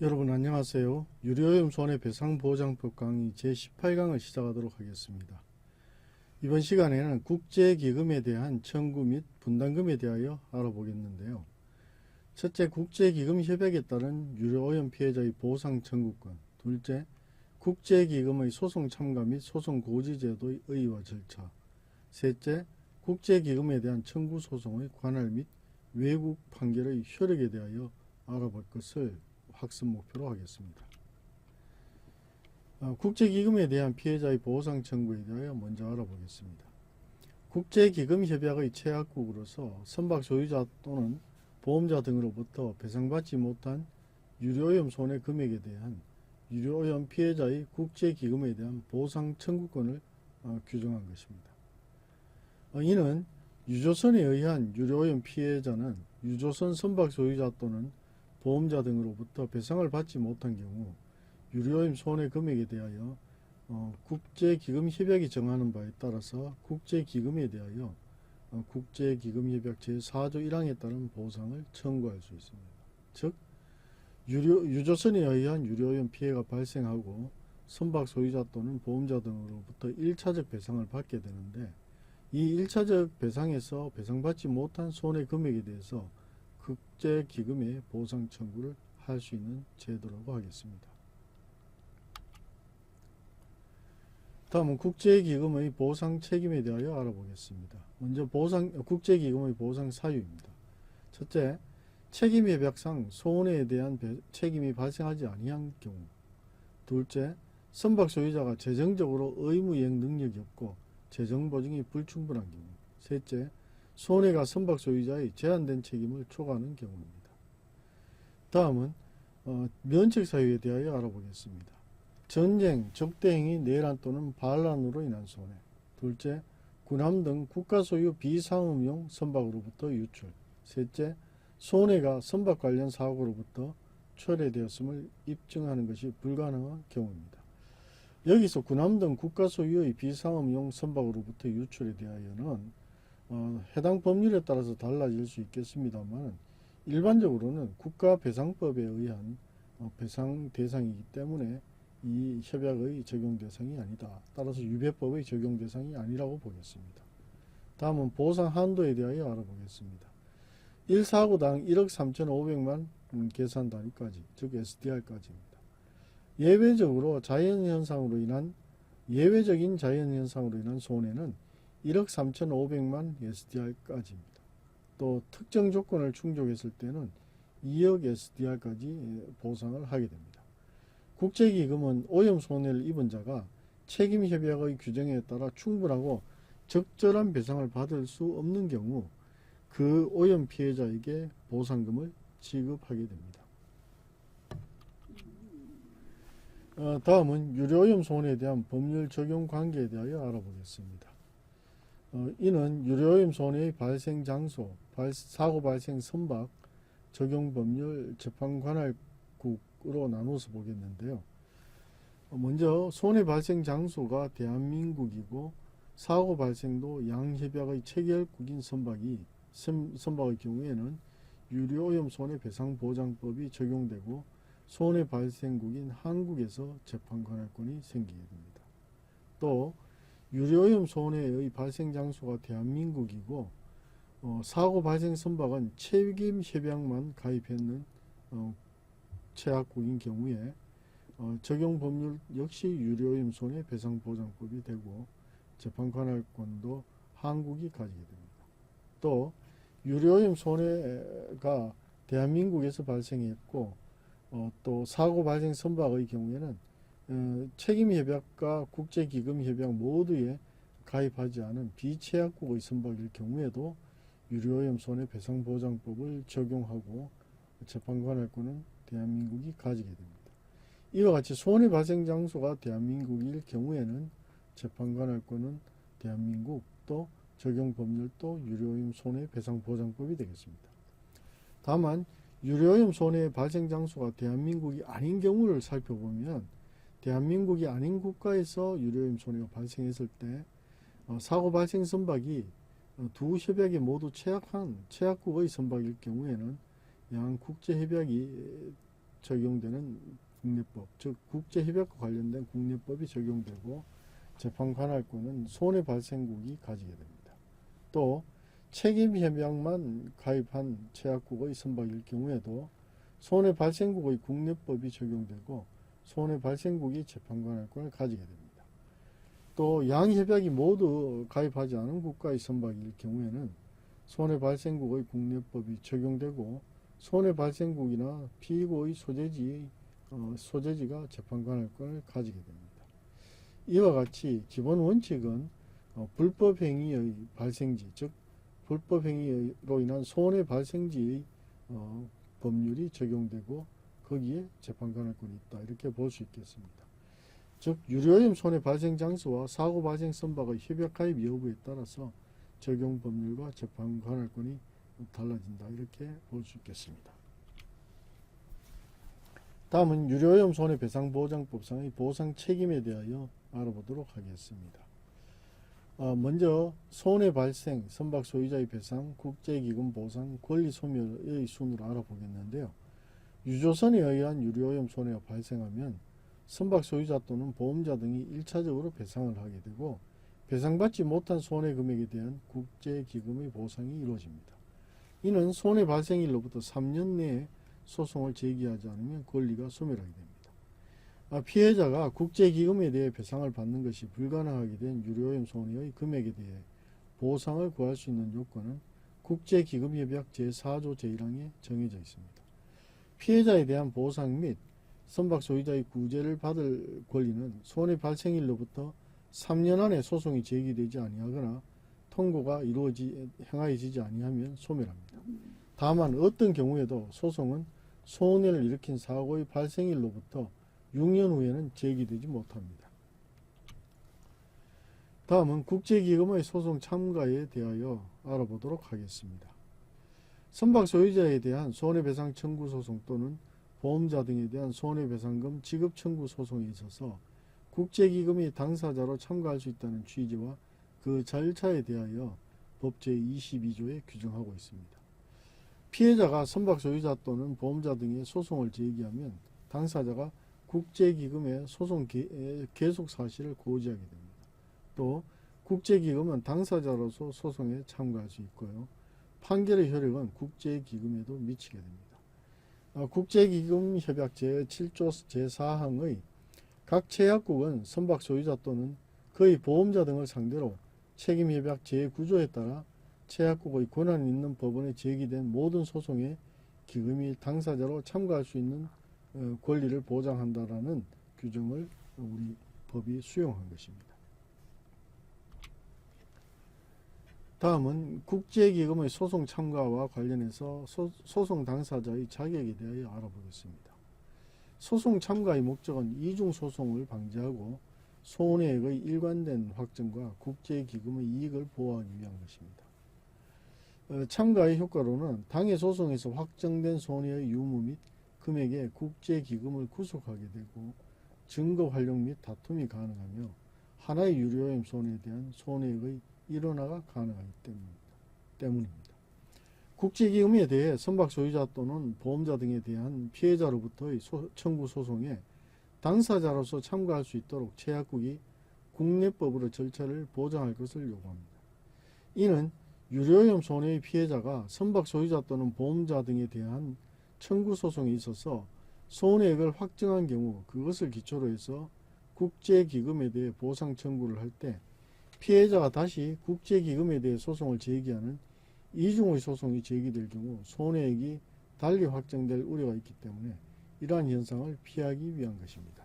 여러분 안녕하세요. 유료오염 손해배상보장법 강의 제18강을 시작하도록 하겠습니다. 이번 시간에는 국제기금에 대한 청구 및 분담금에 대하여 알아보겠는데요. 첫째, 국제기금협약에 따른 유료오염 피해자의 보상 청구권. 둘째, 국제기금의 소송 참가 및 소송 고지제도의 의의와 절차. 셋째, 국제기금에 대한 청구 소송의 관할 및 외국 판결의 효력에 대하여 알아볼 것을 학습 목표로 하겠습니다. 국제기금에 대한 피해자의 보상 청구에 대하여 먼저 알아보겠습니다. 국제기금협약의 체약국으로서 선박 소유자 또는 보험자 등으로부터 배상받지 못한 유료오염 손해 금액에 대한 유료오염 피해자의 국제기금에 대한 보상 청구권을 규정한 것입니다. 이는 유조선에 의한 유료오염 피해자는 유조선 선박 소유자 또는 보험자 등으로부터 배상을 받지 못한 경우 유료오염 손해 금액에 대하여 국제기금협약이 정하는 바에 따라서 국제기금에 대하여 국제기금협약 제4조 1항에 따른 보상을 청구할 수 있습니다. 즉 유조선에 의한 유료오염 피해가 발생하고 선박 소유자 또는 보험자 등으로부터 1차적 배상을 받게 되는데, 이 1차적 배상에서 배상받지 못한 손해 금액에 대해서 국제기금에 보상 청구를 할 수 있는 제도라고 하겠습니다. 다음은 국제기금의 보상 책임에 대하여 알아보겠습니다. 먼저 국제기금의 보상 사유입니다. 첫째, 책임협약상 손해에 대한 책임이 발생하지 아니한 경우. 둘째, 선박 소유자가 재정적으로 의무이행 능력이 없고 재정 보증이 불충분한 경우. 셋째, 손해가 선박 소유자의 제한된 책임을 초과하는 경우입니다. 다음은 면책 사유에 대하여 알아보겠습니다. 전쟁, 적대행위, 내란 또는 반란으로 인한 손해. 둘째, 군함 등 국가 소유 비상업용 선박으로부터 유출. 셋째, 손해가 선박 관련 사고로부터 초래되었음을 입증하는 것이 불가능한 경우입니다. 여기서 군함 등 국가 소유의 비상업용 선박으로부터 유출에 대하여는 해당 법률에 따라서 달라질 수 있겠습니다만 일반적으로는 국가배상법에 의한 배상 대상이기 때문에 이 협약의 적용 대상이 아니다. 따라서 유배법의 적용 대상이 아니라고 보겠습니다. 다음은 보상 한도에 대하여 알아보겠습니다. 1사고당 1억 3,500만 계산 단위까지, 즉 SDR까지입니다. 예외적인 자연현상으로 인한 손해는 1억 3,500만 SDR까지입니다. 또 특정 조건을 충족했을 때는 2억 SDR까지 보상을 하게 됩니다. 국제기금은 오염 손해를 입은 자가 책임협약의 규정에 따라 충분하고 적절한 배상을 받을 수 없는 경우 그 오염 피해자에게 보상금을 지급하게 됩니다. 다음은 유료오염 손해에 대한 법률 적용 관계에 대하여 알아보겠습니다. 이는 유료오염 손해의 발생 장소, 사고 발생 선박, 적용 법률, 재판 관할국으로 나눠서 보겠는데요. 먼저 손해 발생 장소가 대한민국이고 사고 발생도 양협약의 체결국인 선박의 경우에는 유료오염 손해배상보장법이 적용되고 손해 발생국인 한국에서 재판 관할권이 생기게 됩니다. 또 유료오염 손해의 발생 장소가 대한민국이고 사고 발생 선박은 책임협약만 가입했는 체약국인 경우에 적용 법률 역시 유료오염 손해배상보장법이 되고 재판 관할권도 한국이 가지게 됩니다. 또 유료오염 손해가 대한민국에서 발생했고 또 사고 발생 선박의 경우에는 책임협약과 국제기금협약 모두에 가입하지 않은 비체약국의 선박일 경우에도 유료오염 손해배상보장법을 적용하고 재판관할권은 대한민국이 가지게 됩니다. 이와 같이 손해 발생 장소가 대한민국일 경우에는 재판관할권은 대한민국, 또 적용 법률도 유료오염 손해배상보장법이 되겠습니다. 다만 유료오염 손해 발생 장소가 대한민국이 아닌 경우를 살펴보면 대한민국이 아닌 국가에서 유료오염 손해가 발생했을 때 사고 발생 선박이 두 협약에 모두 체약국의 선박일 경우에는 양 국제협약이 적용되는 국내법, 즉 국제협약과 관련된 국내법이 적용되고 재판 관할권은 손해발생국이 가지게 됩니다. 또 책임협약만 가입한 제약국의 선박일 경우에도 손해발생국의 국내법이 적용되고 손해발생국이 재판 관할권을 가지게 됩니다. 또 양협약이 모두 가입하지 않은 국가의 선박일 경우에는 손해발생국의 국내법이 적용되고 손해발생국이나 피고의 소재지가 재판 관할권을 가지게 됩니다. 이와 같이 기본 원칙은 불법행위의 발생지, 즉 불법행위로 인한 손해발생지의 법률이 적용되고 거기에 재판 관할권이 있다, 이렇게 볼 수 있겠습니다. 즉 유료오염 손해 발생 장소와 사고 발생 선박의 협약 가입 여부에 따라서 적용 법률과 재판 관할권이 달라진다, 이렇게 볼 수 있겠습니다. 다음은 유료오염 손해배상보장법상의 보상 책임에 대하여 알아보도록 하겠습니다. 먼저 손해 발생, 선박 소유자의 배상, 국제기금 보상, 권리 소멸의 순으로 알아보겠는데요. 유조선에 의한 유료오염 손해가 발생하면 선박 소유자 또는 보험자 등이 1차적으로 배상을 하게 되고 배상받지 못한 손해 금액에 대한 국제기금의 보상이 이루어집니다. 이는 손해 발생일로부터 3년 내에 소송을 제기하지 않으면 권리가 소멸하게 됩니다. 피해자가 국제기금에 대해 배상을 받는 것이 불가능하게 된 유료오염 손해의 금액에 대해 보상을 구할 수 있는 요건은 국제기금협약 제4조 제1항에 정해져 있습니다. 피해자에 대한 보상 및 선박 소유자의 구제를 받을 권리는 손해 발생일로부터 3년 안에 소송이 제기되지 아니하거나 통고가 행하여지지 아니하면 소멸합니다. 다만 어떤 경우에도 소송은 손해를 일으킨 사고의 발생일로부터 6년 후에는 제기되지 못합니다. 다음은 국제기금의 소송 참가에 대하여 알아보도록 하겠습니다. 선박 소유자에 대한 손해배상 청구 소송 또는 보험자 등에 대한 손해배상금 지급 청구 소송에 있어서 국제기금이 당사자로 참가할 수 있다는 취지와 그 절차에 대하여 법 제22조에 규정하고 있습니다. 피해자가 선박 소유자 또는 보험자 등의 소송을 제기하면 당사자가 국제기금의 소송 계속 사실을 고지하게 됩니다. 또 국제기금은 당사자로서 소송에 참가할 수 있고요. 판결의 효력은 국제기금에도 미치게 됩니다. 국제기금협약 제7조 제4항의 각 제약국은 선박 소유자 또는 그의 보험자 등을 상대로 책임협약 제9조에 따라 제약국의 권한이 있는 법원에 제기된 모든 소송에 기금이 당사자로 참가할 수 있는 권리를 보장한다라는 규정을 우리 법이 수용한 것입니다. 다음은 국제기금의 소송 참가와 관련해서 소송 당사자의 자격에 대하여 알아보겠습니다. 소송 참가의 목적은 이중소송을 방지하고 손해액의 일관된 확정과 국제기금의 이익을 보호하기 위한 것입니다. 참가의 효과로는 당해 소송에서 확정된 손해의 유무 및 금액에 국제기금을 구속하게 되고 증거 활용 및 다툼이 가능하며 하나의 유료오염 손해에 대한 손해액의 일원화가 가능하기 때문입니다. 국제기금에 대해 선박 소유자 또는 보험자 등에 대한 피해자로부터의 청구 소송에 당사자로서 참가할 수 있도록 제약국이 국내법으로 절차를 보장할 것을 요구합니다. 이는 유료오염 손해의 피해자가 선박 소유자 또는 보험자 등에 대한 청구 소송에 있어서 손해액을 확정한 경우 그것을 기초로 해서 국제기금에 대해 보상 청구를 할 때 피해자가 다시 국제기금에 대해 소송을 제기하는 이중의 소송이 제기될 경우 손해액이 달리 확정될 우려가 있기 때문에 이러한 현상을 피하기 위한 것입니다.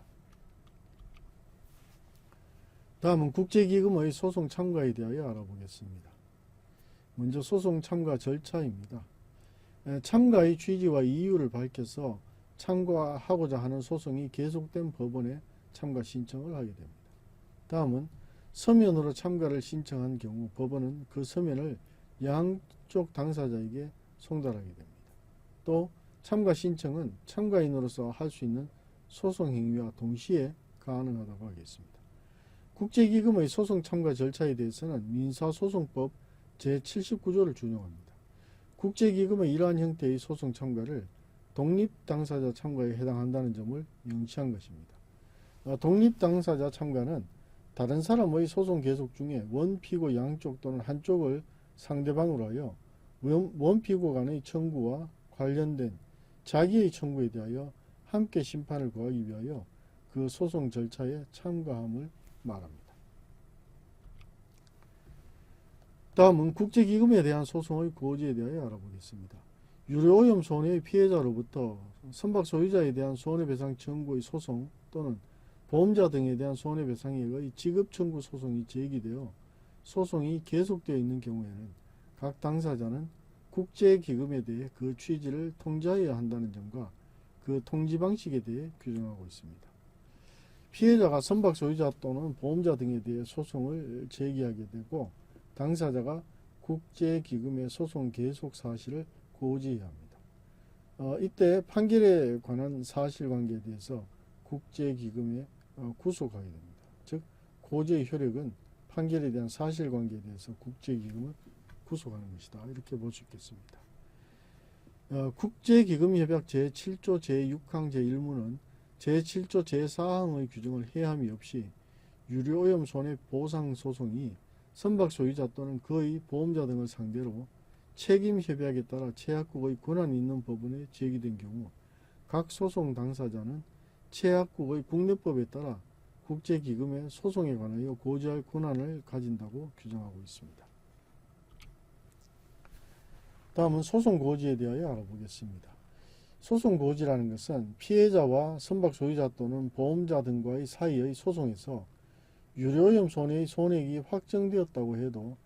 다음은 국제기금의 소송 참가에 대하여 알아보겠습니다. 먼저 소송 참가 절차입니다. 참가의 취지와 이유를 밝혀서 참가하고자 하는 소송이 계속된 법원에 참가 신청을 하게 됩니다. 다음은 서면으로 참가를 신청한 경우 법원은 그 서면을 양쪽 당사자에게 송달하게 됩니다. 또 참가 신청은 참가인으로서 할 수 있는 소송 행위와 동시에 가능하다고 하겠습니다. 국제기금의 소송 참가 절차에 대해서는 민사소송법 제79조를 준용합니다. 국제기금의 이러한 형태의 소송 참가를 독립당사자 참가에 해당한다는 점을 명시한 것입니다. 독립당사자 참가는 다른 사람의 소송 계속 중에 원피고 양쪽 또는 한쪽을 상대방으로 하여 원피고 간의 청구와 관련된 자기의 청구에 대하여 함께 심판을 구하기 위하여 그 소송 절차에 참가함을 말합니다. 다음은 국제기금에 대한 소송의 고지에 대하여 알아보겠습니다. 유료오염 손해의 피해자로부터 선박 소유자에 대한 손해배상 청구의 소송 또는 보험자 등에 대한 손해배상액의 지급 청구 소송이 제기되어 소송이 계속되어 있는 경우에는 각 당사자는 국제기금에 대해 그 취지를 통지하여야 한다는 점과 그 통지 방식에 대해 규정하고 있습니다. 피해자가 선박 소유자 또는 보험자 등에 대해 소송을 제기하게 되고 당사자가 국제기금의 소송 계속 사실을 고지해야 합니다. 이때 판결에 관한 사실관계에 대해서 국제기금에 구속하게 됩니다. 즉 고지의 효력은 판결에 대한 사실관계에 대해서 국제기금을 구속하는 것이다. 이렇게 볼 수 있겠습니다. 국제기금협약 제7조 제6항 제1무는 제7조 제4항의 규정을 해함이 없이 유료오염 손해 보상 소송이 선박 소유자 또는 그의 보험자 등을 상대로 책임협약에 따라 최약국의 권한이 있는 법원에 제기된 경우 각 소송 당사자는 최약국의 국내법에 따라 국제기금의 소송에 관하여 고지할 권한을 가진다고 규정하고 있습니다. 다음은 소송고지에 대하여 알아보겠습니다. 소송고지라는 것은 피해자와 선박 소유자 또는 보험자 등과의 사이의 소송에서 유료오염 손해의 손해액이 확정되었다고 해도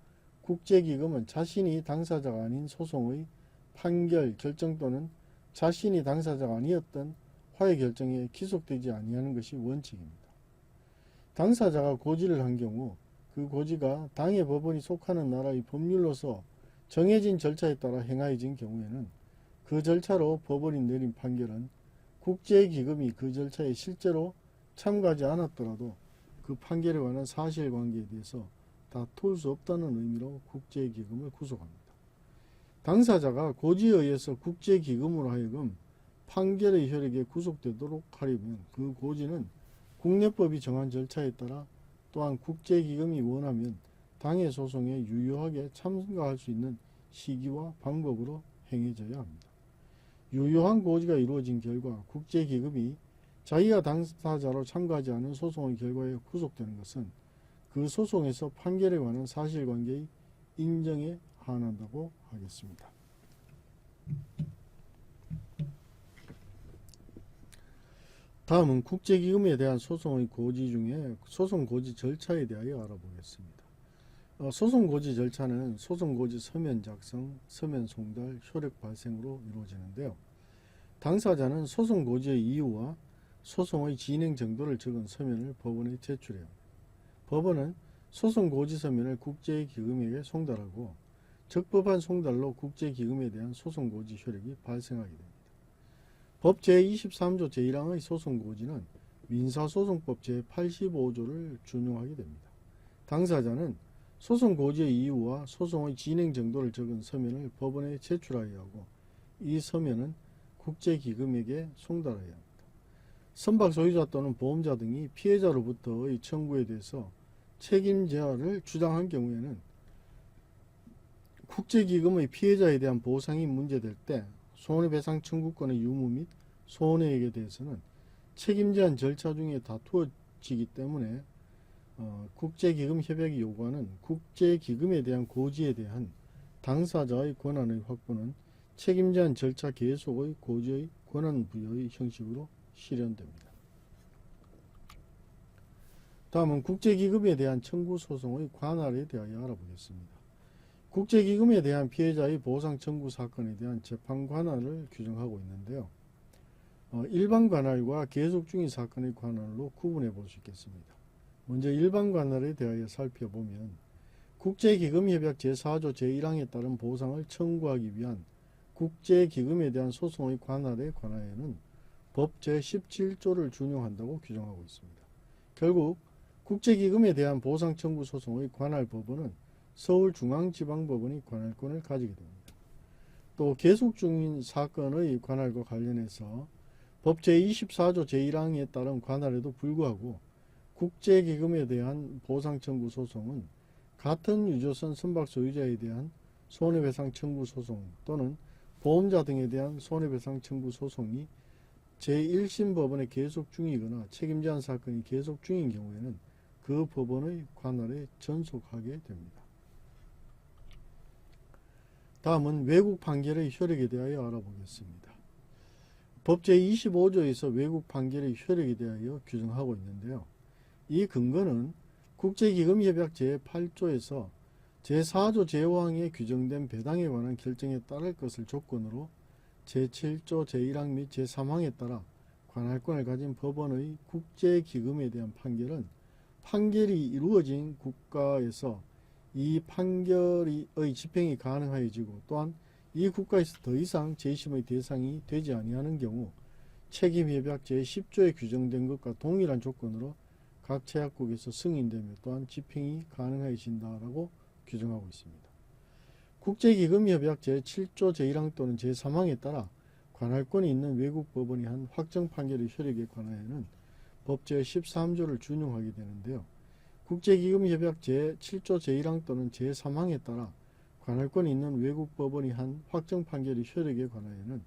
국제기금은 자신이 당사자가 아닌 소송의 판결, 결정 또는 자신이 당사자가 아니었던 화해 결정에 기속되지 아니하는 것이 원칙입니다. 당사자가 고지를 한 경우 그 고지가 당해 법원이 속하는 나라의 법률로서 정해진 절차에 따라 행하여진 경우에는 그 절차로 법원이 내린 판결은 국제기금이 그 절차에 실제로 참가하지 않았더라도 그 판결에 관한 사실관계에 대해서 다툴 수 없다는 의미로 국제기금을 구속합니다. 당사자가 고지에 의해서 국제기금으로 하여금 판결의 효력에 구속되도록 하려면 그 고지는 국내법이 정한 절차에 따라 또한 국제기금이 원하면 당해 소송에 유효하게 참가할 수 있는 시기와 방법으로 행해져야 합니다. 유효한 고지가 이루어진 결과 국제기금이 자기가 당사자로 참가하지 않은 소송의 결과에 구속되는 것은 그 소송에서 판결에 관한 사실관계의 인정에 한한다고 하겠습니다. 다음은 국제기금에 대한 소송의 고지 중에 소송고지 절차에 대하여 알아보겠습니다. 소송고지 절차는 소송고지 서면 작성, 서면 송달, 효력 발생으로 이루어지는데요. 당사자는 소송고지의 이유와 소송의 진행 정도를 적은 서면을 법원에 제출해야 합니다. 법원은 소송고지 서면을 국제기금에게 송달하고 적법한 송달로 국제기금에 대한 소송고지 효력이 발생하게 됩니다. 법 제23조 제1항의 소송고지는 민사소송법 제85조를 준용하게 됩니다. 당사자는 소송고지의 이유와 소송의 진행 정도를 적은 서면을 법원에 제출하여야 하고 이 서면은 국제기금에게 송달하여야 합니다. 선박 소유자 또는 보험자 등이 피해자로부터의 청구에 대해서 책임 제한을 주장한 경우에는 국제기금의 피해자에 대한 보상이 문제될 때 손해배상 청구권의 유무 및 손해액에 대해서는 책임 제한 절차 중에 다투어지기 때문에 국제기금 협약이 요구하는 국제기금에 대한 고지에 대한 당사자의 권한의 확보는 책임 제한 절차 계속의 고지의 권한 부여의 형식으로 실현됩니다. 다음은 국제기금에 대한 청구 소송의 관할에 대하여 알아보겠습니다. 국제기금에 대한 피해자의 보상 청구 사건에 대한 재판 관할을 규정하고 있는데요. 일반 관할과 계속 중인 사건의 관할로 구분해 볼 수 있겠습니다. 먼저 일반 관할에 대하여 살펴보면 국제기금협약 제4조 제1항에 따른 보상을 청구하기 위한 국제기금에 대한 소송의 관할에 관하여는 법 제17조를 준용한다고 규정하고 있습니다. 결국 국제기금에 대한 보상 청구 소송의 관할 법원은 서울중앙지방법원이 관할권을 가지게 됩니다. 또 계속 중인 사건의 관할과 관련해서 법 제24조 제1항에 따른 관할에도 불구하고 국제기금에 대한 보상청구 소송은 같은 유조선 선박 소유자에 대한 손해배상 청구 소송 또는 보험자 등에 대한 손해배상 청구 소송이 제1심 법원에 계속 중이거나 책임제한 사건이 계속 중인 경우에는 그 법원의 관할에 전속하게 됩니다. 다음은 외국 판결의 효력에 대하여 알아보겠습니다. 법 제25조에서 외국 판결의 효력에 대하여 규정하고 있는데요. 이 근거는 국제기금협약 제8조에서 제4조 제5항에 규정된 배당에 관한 결정에 따를 것을 조건으로 제7조 제1항 및 제3항에 따라 관할권을 가진 법원의 국제기금에 대한 판결은 판결이 이루어진 국가에서 이 판결의 집행이 가능하여지고 또한 이 국가에서 더 이상 재심의 대상이 되지 아니하는 경우 책임협약 제10조에 규정된 것과 동일한 조건으로 각 제약국에서 승인되며 또한 집행이 가능해진다라고 규정하고 있습니다. 국제기금협약 제7조 제1항 또는 제3항에 따라 관할권이 있는 외국 법원이 한 확정 판결의 효력에 관하여는 법 제13조를 준용하게 되는데요. 국제기금협약 제7조 제1항 또는 제3항에 따라 관할권이 있는 외국 법원이 한 확정 판결의 효력에 관하여는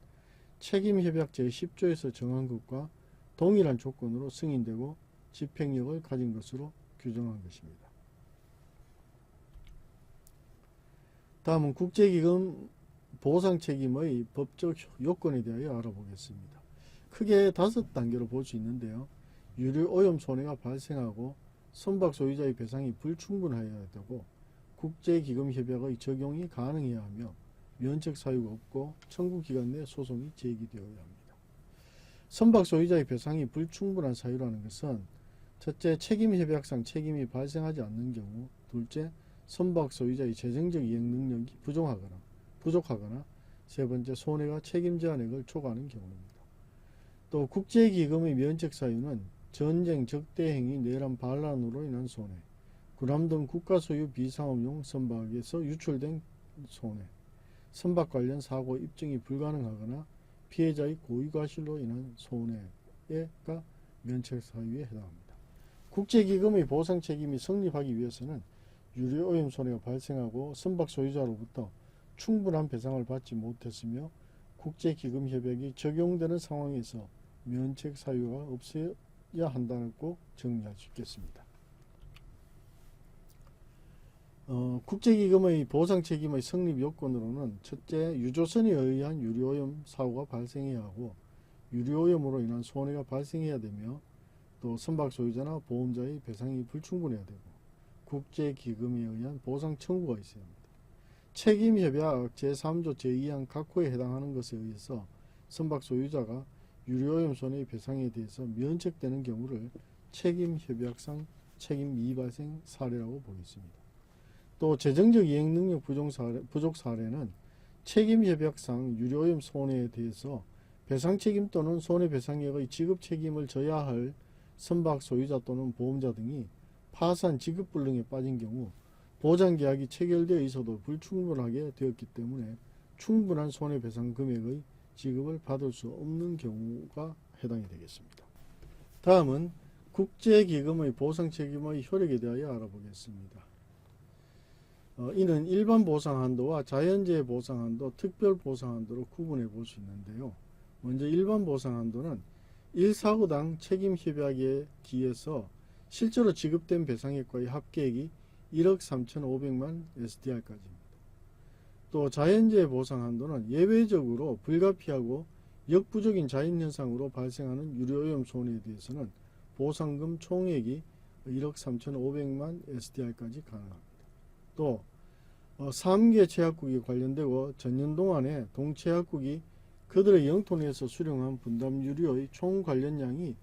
책임협약 제10조에서 정한 것과 동일한 조건으로 승인되고 집행력을 가진 것으로 규정한 것입니다. 다음은 국제기금 보상책임의 법적 요건에 대하여 알아보겠습니다. 크게 5단계로 볼 수 있는데요. 유류오염 손해가 발생하고 선박 소유자의 배상이 불충분하여야 되고 국제기금협약의 적용이 가능해야 하며 면책 사유가 없고 청구기간 내 소송이 제기되어야 합니다. 선박 소유자의 배상이 불충분한 사유라는 것은 첫째, 책임협약상 책임이 발생하지 않는 경우, 둘째, 선박 소유자의 재정적 이행 능력이 부족하거나 세 번째, 손해가 책임 제한액을 초과하는 경우입니다. 또 국제기금의 면책 사유는 전쟁, 적대행위, 내란, 반란으로 인한 손해, 군함 등 국가 소유 비상업용 선박에서 유출된 손해, 선박 관련 사고 입증이 불가능하거나 피해자의 고의과실로 인한 손해가 면책 사유에 해당합니다. 국제기금의 보상 책임이 성립하기 위해서는 유류오염 손해가 발생하고 선박 소유자로부터 충분한 배상을 받지 못했으며 국제기금협약이 적용되는 상황에서 면책 사유가 없어야 한다고 정리할 수 있겠습니다. 국제기금의 보상 책임의 성립 요건으로는 첫째, 유조선에 의한 유류오염 사고가 발생해야 하고 유류오염으로 인한 손해가 발생해야 되며 또 선박 소유자나 보험자의 배상이 불충분해야 되고 국제기금에 의한 보상 청구가 있어야 합니다. 책임협약 제3조 제2항 각 호에 해당하는 것에 의해서 선박 소유자가 유류오염 손해의 배상에 대해서 면책되는 경우를 책임협약상 책임 미발생 사례라고 보겠습니다. 또 재정적 이행 능력 부족 사례는 책임협약상 유류오염 손해에 대해서 배상 책임 또는 손해배상액의 지급 책임을 져야 할 선박 소유자 또는 보험자 등이 파산 지급 불능에 빠진 경우 보장계약이 체결되어 있어도 불충분하게 되었기 때문에 충분한 손해배상 금액의 지급을 받을 수 없는 경우가 해당이 되겠습니다. 다음은 국제기금의 보상책임의 효력에 대하여 알아보겠습니다. 이는 일반 보상한도와 자연재해 보상한도, 특별보상한도로 구분해 볼 수 있는데요. 먼저 일반 보상한도는 1사고당 책임협약에 기해서 실제로 지급된 배상액과의 합계액이 1억 3,500만 SDR까지입니다. 또 자연재해 보상한도는 예외적으로 불가피하고 역부족인 자연현상으로 발생하는 유류오염 손해에 대해서는 보상금 총액이 1억 3,500만 SDR까지 가능합니다. 또 3개 제약국이 관련되고 전년 동안에 동제약국이 그들의 영토 내에서 수령한 분담 유류의 총 관련량이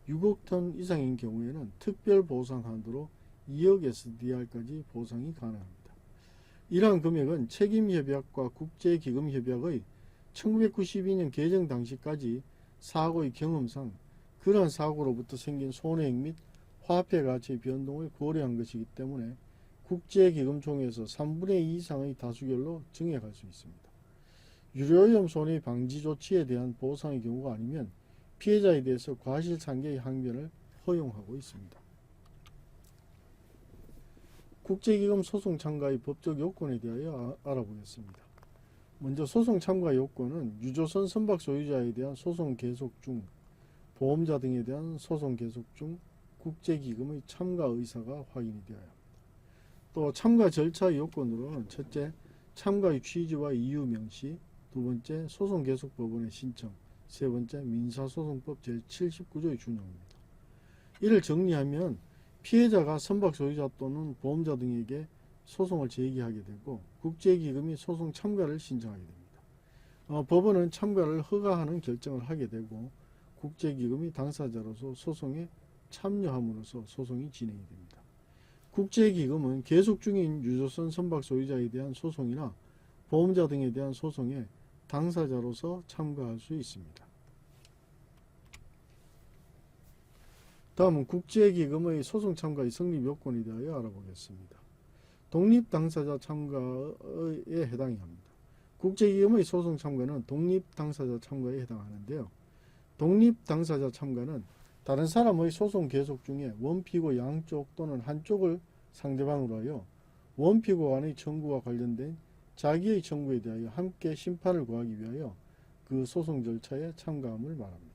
6억 톤 이상인 경우에는 특별 보상 한도로 2억 SDR까지 보상이 가능합니다. 이러한 금액은 책임협약과 국제기금협약의 1992년 개정 당시까지 사고의 경험상 그러한 사고로부터 생긴 손해액 및 화폐 가치의 변동을 고려한 것이기 때문에 국제기금총에서 3분의 2 이상의 다수결로 증액할 수 있습니다. 유료오염 손해 방지 조치에 대한 보상의 경우가 아니면 피해자에 대해서 과실상계의 항변을 허용하고 있습니다. 국제기금 소송 참가의 법적 요건에 대하여 알아보겠습니다. 먼저 소송 참가 요건은 유조선 선박 소유자에 대한 소송 계속 중, 보험자 등에 대한 소송 계속 중 국제기금의 참가 의사가 확인이 되어야 합니다. 또 참가 절차 요건으로는 첫째, 참가의 취지와 이유 명시, 두 번째, 소송 계속 법원의 신청, 세 번째, 민사소송법 제79조의 준용입니다. 이를 정리하면 피해자가 선박 소유자 또는 보험자 등에게 소송을 제기하게 되고 국제기금이 소송 참가를 신청하게 됩니다. 법원은 참가를 허가하는 결정을 하게 되고 국제기금이 당사자로서 소송에 참여함으로써 소송이 진행이 됩니다. 국제기금은 계속 중인 유조선 선박 소유자에 대한 소송이나 보험자 등에 대한 소송에 당사자로서 참가할 수 있습니다. 다음은 국제기금의 소송 참가의 성립 요건에 대하여 알아보겠습니다. 독립당사자 참가에 해당이 합니다. 국제기금의 소송 참가는 독립당사자 참가에 해당하는데요. 독립당사자 참가는 다른 사람의 소송 계속 중에 원피고 양쪽 또는 한쪽을 상대방으로 하여 원피고 간의 청구와 관련된 자기의 청구에 대하여 함께 심판을 구하기 위하여 그 소송 절차에 참가함을 말합니다.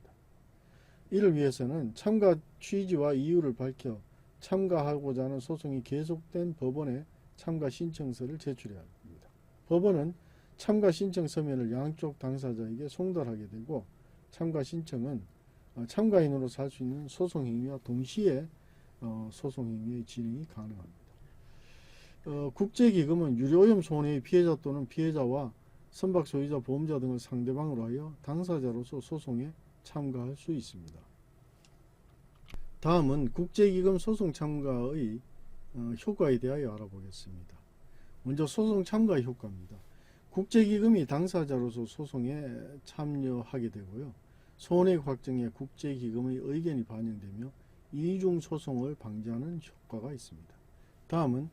이를 위해서는 참가 취지와 이유를 밝혀 참가하고자 하는 소송이 계속된 법원에 참가 신청서를 제출해야 합니다. 법원은 참가 신청 서면을 양쪽 당사자에게 송달하게 되고 참가 신청은 참가인으로서 할 수 있는 소송 행위와 동시에 소송 행위의 진행이 가능합니다. 국제기금은 유료오염 손해의 피해자 또는 피해자와 선박 소유자, 보험자 등을 상대방으로 하여 당사자로서 소송에 참가할 수 있습니다. 다음은 국제기금 소송 참가의 효과에 대하여 알아보겠습니다. 먼저 소송 참가의 효과입니다. 국제기금이 당사자로서 소송에 참여하게 되고요. 손해액 확정에 국제기금의 의견이 반영되며 이중소송을 방지하는 효과가 있습니다. 다음은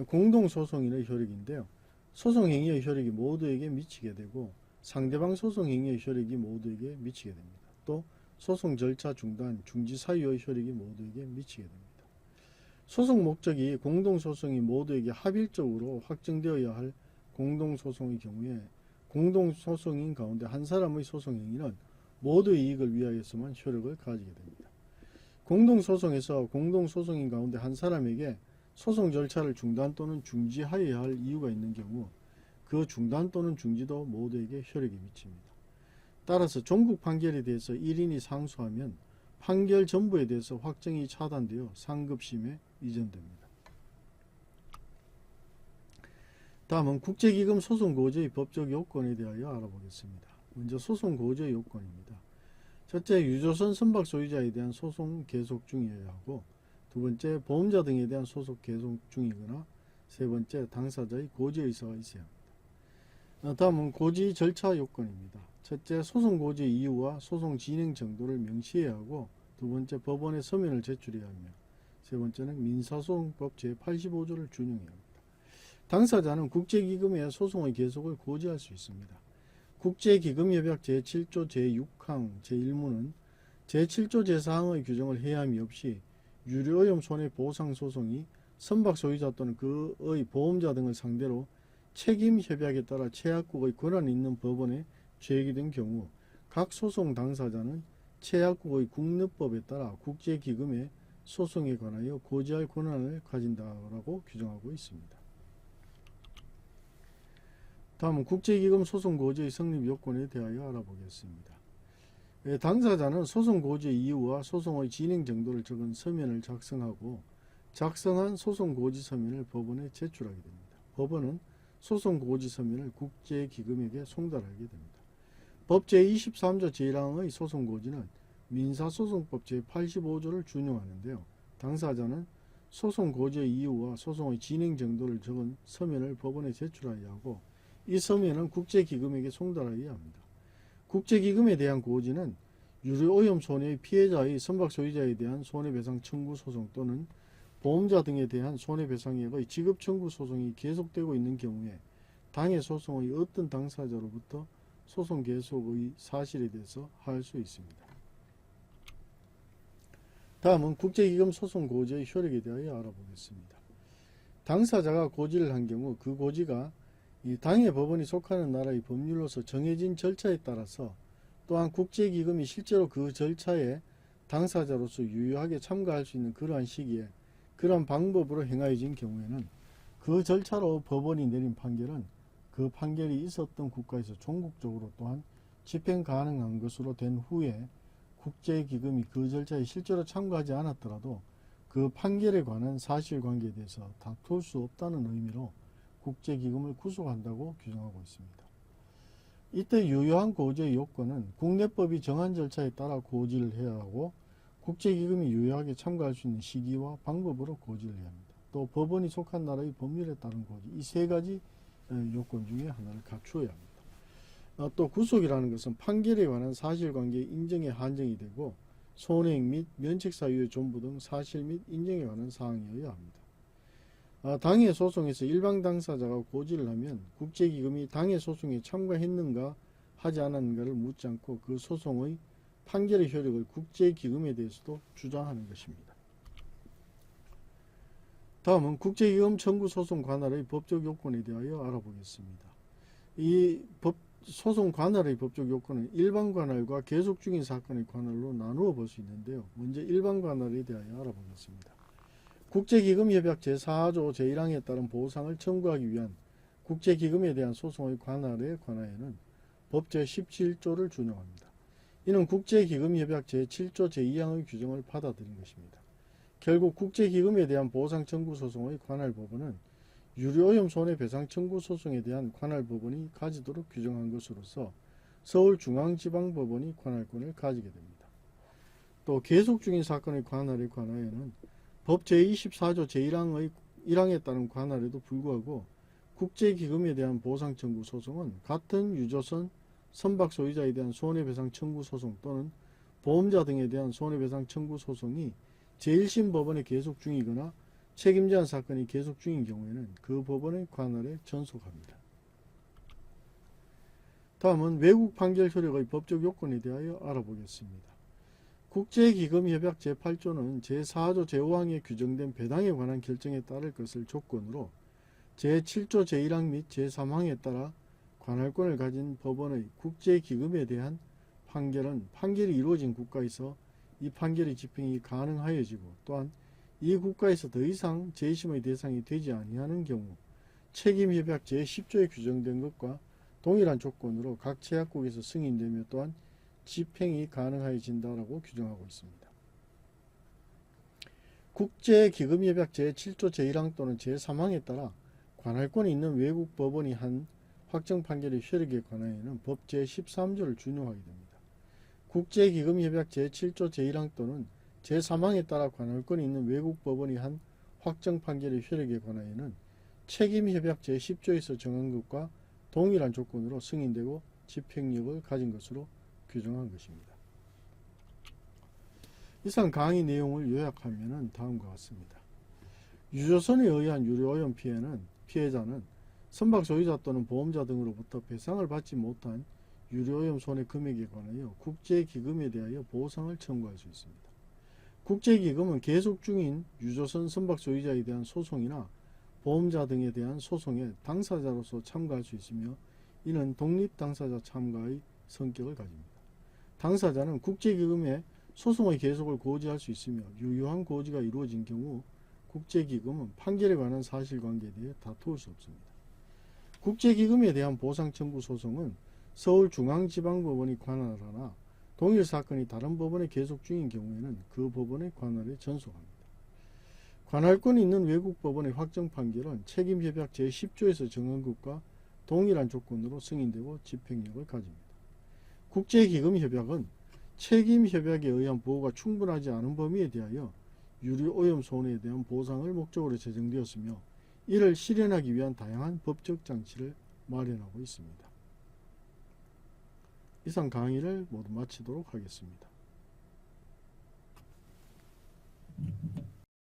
공동소송인의 효력인데요. 소송행위의 효력이 모두에게 미치게 되고 상대방 소송행위의 효력이 모두에게 미치게 됩니다. 또 소송 절차 중단, 중지 사유의 효력이 모두에게 미치게 됩니다. 소송 목적이 공동소송이 모두에게 합일적으로 확정되어야 할 공동소송의 경우에 공동소송인 가운데 한 사람의 소송행위는 모두의 이익을 위하여서만 효력을 가지게 됩니다. 공동소송에서 공동소송인 가운데 한 사람에게 소송 절차를 중단 또는 중지하여야 할 이유가 있는 경우 그 중단 또는 중지도 모두에게 효력이 미칩니다. 따라서 종국 판결에 대해서 1인이 상소하면 판결 전부에 대해서 확정이 차단되어 상급심에 이전됩니다. 다음은 국제기금 소송고지의 법적 요건에 대하여 알아보겠습니다. 먼저 소송고지의 요건입니다. 첫째, 유조선 선박 소유자에 대한 소송 계속 중이어야 하고, 두 번째, 보험자 등에 대한 소송 계속 중이거나, 세 번째, 당사자의 고지 의사가 있어야 합니다. 다음은 고지 절차 요건입니다. 첫째, 소송 고지 이유와 소송 진행 정도를 명시해야 하고, 두 번째, 법원에 서면을 제출해야 하며, 세 번째는 민사소송법 제85조를 준용해야 합니다. 당사자는 국제기금의 소송의 계속을 고지할 수 있습니다. 국제기금협약 제7조 제6항 제1무는 제7조 제4항의 규정을 해함이 없이 유료오염 손해보상소송이 선박 소유자 또는 그의 보험자 등을 상대로 책임협약에 따라 최약국의 권한이 있는 법원에 제기된 경우 각 소송 당사자는 최약국의 국내법에 따라 국제기금의 소송에 관하여 고지할 권한을 가진다라고 규정하고 있습니다. 다음은 국제기금 소송고지의 성립 요건에 대하여 알아보겠습니다. 당사자는 소송고지의 이유와 소송의 진행 정도를 적은 서면을 작성하고 작성한 소송고지 서면을 법원에 제출하게 됩니다. 법원은 소송고지 서면을 국제기금에게 송달하게 됩니다. 법 제23조 제1항의 소송고지는 민사소송법 제85조를 준용하는데요. 당사자는 소송고지의 이유와 소송의 진행 정도를 적은 서면을 법원에 제출하여야 하고 이 서면은 국제기금에게 송달하여야 합니다. 국제기금에 대한 고지는 유료오염 손해의 피해자의 선박 소유자에 대한 손해배상 청구 소송 또는 보험자 등에 대한 손해배상액의 지급 청구 소송이 계속되고 있는 경우에 당해 소송의 어떤 당사자로부터 소송 계속의 사실에 대해서 할 수 있습니다. 다음은 국제기금 소송 고지의 효력에 대하여 알아보겠습니다. 당사자가 고지를 한 경우 그 고지가 이 당해 법원이 속하는 나라의 법률로서 정해진 절차에 따라서 또한 국제기금이 실제로 그 절차에 당사자로서 유효하게 참가할 수 있는 그러한 시기에 그러한 방법으로 행하여진 경우에는 그 절차로 법원이 내린 판결은 그 판결이 있었던 국가에서 종국적으로 또한 집행 가능한 것으로 된 후에 국제기금이 그 절차에 실제로 참가하지 않았더라도 그 판결에 관한 사실관계에 대해서 다툴 수 없다는 의미로 국제기금을 구속한다고 규정하고 있습니다. 이때 유효한 고지의 요건은 국내법이 정한 절차에 따라 고지를 해야 하고 국제기금이 유효하게 참가할 수 있는 시기와 방법으로 고지를 해야 합니다. 또 법원이 속한 나라의 법률에 따른 고지, 이 세 가지 요건 중에 하나를 갖추어야 합니다. 또 구속이라는 것은 판결에 관한 사실관계의 인정에 한정이 되고 손해액 및 면책 사유의 존부 등 사실 및 인정에 관한 사항이어야 합니다. 당해 소송에서 일방 당사자가 고지를 하면 국제기금이 당해 소송에 참가했는가 하지 않았는가를 묻지 않고 그 소송의 판결의 효력을 국제기금에 대해서도 주장하는 것입니다. 다음은 국제기금 청구 소송 관할의 법적 요건에 대하여 알아보겠습니다. 이 소송 관할의 법적 요건은 일반 관할과 계속 중인 사건의 관할로 나누어 볼 수 있는데요. 먼저 일반 관할에 대하여 알아보겠습니다. 국제기금협약 제4조 제1항에 따른 보상을 청구하기 위한 국제기금에 대한 소송의 관할에 관하여는 법 제17조를 준용합니다. 이는 국제기금협약 제7조 제2항의 규정을 받아들인 것입니다. 결국 국제기금에 대한 보상 청구 소송의 관할 법원은 유료오염 손해배상 청구 소송에 대한 관할 법원이 가지도록 규정한 것으로서 서울중앙지방법원이 관할권을 가지게 됩니다. 또 계속 중인 사건의 관할에 관하여는 법 제24조 제1항의 1항에 따른 관할에도 불구하고 국제기금에 대한 보상 청구 소송은 같은 유조선 선박 소유자에 대한 손해배상 청구 소송 또는 보험자 등에 대한 손해배상 청구 소송이 제1심 법원에 계속 중이거나 책임제한 사건이 계속 중인 경우에는 그 법원의 관할에 전속합니다. 다음은 외국 판결 효력의 법적 요건에 대하여 알아보겠습니다. 국제기금협약 제8조는 제4조 제5항에 규정된 배당에 관한 결정에 따를 것을 조건으로 제7조 제1항 및 제3항에 따라 관할권을 가진 법원의 국제기금에 대한 판결은 판결이 이루어진 국가에서 이 판결의 집행이 가능하여지고 또한 이 국가에서 더 이상 재심의 대상이 되지 아니하는 경우 책임협약 제10조에 규정된 것과 동일한 조건으로 각 제약국에서 승인되며 또한 집행이 가능해진다라고 규정하고 있습니다. 국제기금협약 제7조 제1항 또는 제3항에 따라 관할권이 있는 외국 법원이 한 확정 판결의 효력에 관하여는 법 제13조를 준용하게 됩니다. 국제기금협약 제7조 제1항 또는 제3항에 따라 관할권이 있는 외국 법원이 한 확정 판결의 효력에 관하여는 책임협약 제10조에서 정한 것과 동일한 조건으로 승인되고 집행력을 가진 것으로 규정한 것입니다. 이상 강의 내용을 요약하면 다음과 같습니다. 유조선에 의한 유료오염 피해자는 선박 소유자 또는 보험자 등으로부터 배상을 받지 못한 유료오염 손해 금액에 관하여 국제기금에 대하여 보상을 청구할 수 있습니다. 국제기금은 계속 중인 유조선 선박 소유자에 대한 소송이나 보험자 등에 대한 소송에 당사자로서 참가할 수 있으며 이는 독립당사자 참가의 성격을 가집니다. 당사자는 국제기금에 소송의 계속을 고지할 수 있으며 유효한 고지가 이루어진 경우 국제기금은 판결에 관한 사실관계에 대해 다투을 수 없습니다. 국제기금에 대한 보상 청구 소송은 서울중앙지방법원이 관할하나 동일 사건이 다른 법원에 계속 중인 경우에는 그 법원의 관할에 전속합니다. 관할권이 있는 외국 법원의 확정 판결은 책임협약 제10조에서 정한 것과 동일한 조건으로 승인되고 집행력을 가집니다. 국제기금협약은 책임협약에 의한 보호가 충분하지 않은 범위에 대하여 유류오염 손해에 대한 보상을 목적으로 제정되었으며 이를 실현하기 위한 다양한 법적 장치를 마련하고 있습니다. 이상 강의를 모두 마치도록 하겠습니다.